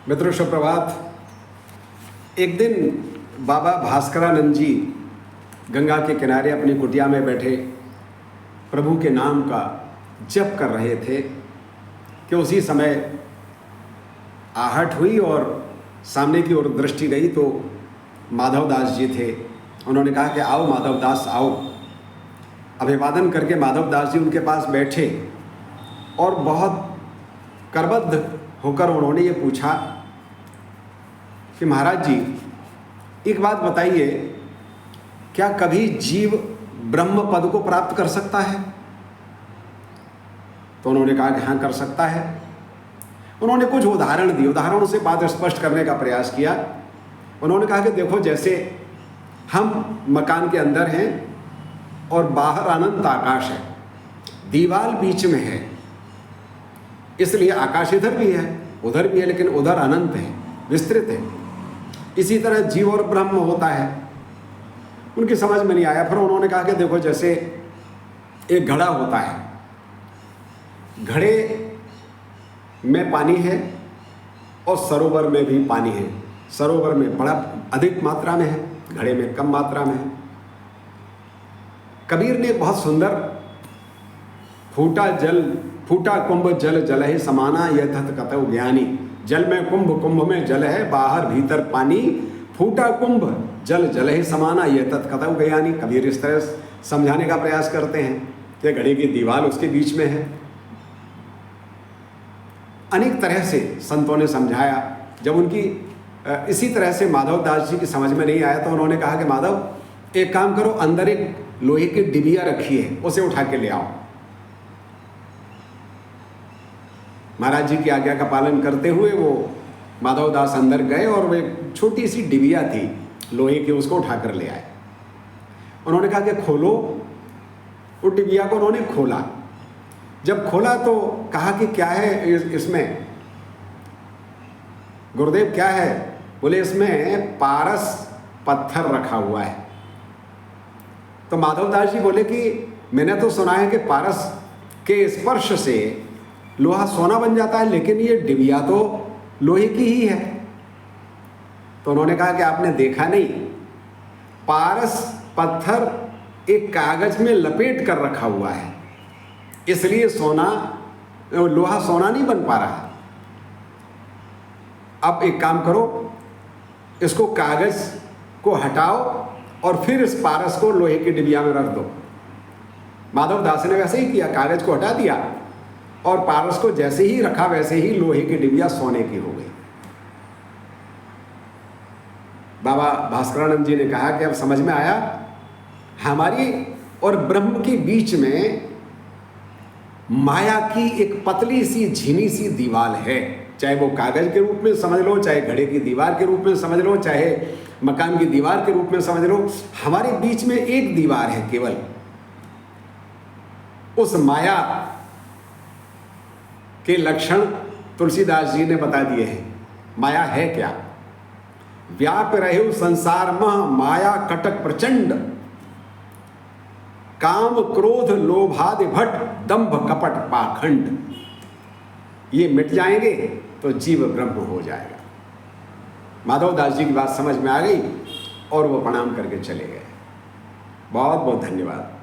मित्रों सुप्रभात। एक दिन बाबा भास्करानंद जी गंगा के किनारे अपनी कुटिया में बैठे प्रभु के नाम का जप कर रहे थे कि उसी समय आहट हुई और सामने की ओर दृष्टि गई तो माधवदास जी थे। उन्होंने कहा कि आओ माधवदास आओ। अभिवादन करके माधवदास जी उनके पास बैठे और बहुत करबद्ध होकर उन्होंने ये पूछा कि महाराज जी एक बात बताइए, क्या कभी जीव ब्रह्म पद को प्राप्त कर सकता है? तो उन्होंने कहा कि हाँ कर सकता है। उन्होंने कुछ उदाहरण दिए, उदाहरणों से बात स्पष्ट करने का प्रयास किया। उन्होंने कहा कि देखो, जैसे हम मकान के अंदर हैं और बाहर अनंत आकाश है, दीवार बीच में है, इसलिए आकाश इधर भी है उधर भी है, लेकिन उधर अनंत है, विस्तृत है। इसी तरह जीव और ब्रह्म होता है। उनकी समझ में नहीं आया। फिर उन्होंने कहा कि देखो, जैसे एक घड़ा होता है, घड़े में पानी है और सरोवर में भी पानी है। सरोवर में बड़ा अधिक मात्रा में है, घड़े में कम मात्रा में है। कबीर ने बहुत सुंदर फूटा कुंभ जल जल है समाना यह तत् कतौ ज्ञानी। जल में कुंभ, कुंभ में जल है, बाहर भीतर पानी, फूटा कुंभ जल जल है समाना यह तत् कतौ ज्ञानी। कबीर इस तरह समझाने का प्रयास करते हैं कि घड़े की दीवार उसके बीच में है। अनेक तरह से संतों ने समझाया। जब उनकी इसी तरह से माधवदास जी की समझ में नहीं आया तो उन्होंने कहा कि माधव एक काम करो, अंदर एक लोहे की डिबिया रखी है, उसे उठा के ले आओ। महाराज जी की आज्ञा का पालन करते हुए वो माधवदास अंदर गए और वो एक छोटी सी डिबिया थी लोहे की, उसको उठा कर ले आए। उन्होंने कहा कि खोलो। वो डिबिया को उन्होंने खोला। जब खोला तो कहा कि क्या है इसमें? गुरुदेव क्या है? बोले इसमें पारस पत्थर रखा हुआ है। तो माधवदास जी बोले कि मैंने तो सुना है कि पारस के स्पर्श से लोहा सोना बन जाता है, लेकिन ये डिबिया तो लोहे की ही है। तो उन्होंने कहा कि आपने देखा नहीं, पारस पत्थर एक कागज में लपेट कर रखा हुआ है, इसलिए लोहा सोना नहीं बन पा रहा। अब एक काम करो, इसको कागज को हटाओ और फिर इस पारस को लोहे की डिबिया में रख दो। माधवदास ने वैसे ही किया, कागज को हटा दिया और पारस को जैसे ही रखा वैसे ही लोहे की डिबिया सोने की हो गई। बाबा भास्करानंद जी ने कहा कि अब समझ में आया, हमारी और ब्रह्म के बीच में माया की एक पतली सी झिनी सी दीवार है। चाहे वो कागज के रूप में समझ लो, चाहे घड़े की दीवार के रूप में समझ लो, चाहे मकान की दीवार के रूप में समझ लो, हमारे बीच में एक दीवार है केवल। उस माया के लक्षण तुलसीदास जी ने बता दिए हैं। माया है क्या? व्याप रहे संसार मह माया कटक प्रचंड, काम क्रोध लोभादि भट दंभ कपट पाखंड। ये मिट जाएंगे तो जीव ब्रह्म हो जाएगा। माधवदास जी की बात समझ में आ गई और वो प्रणाम करके चले गए। बहुत बहुत धन्यवाद।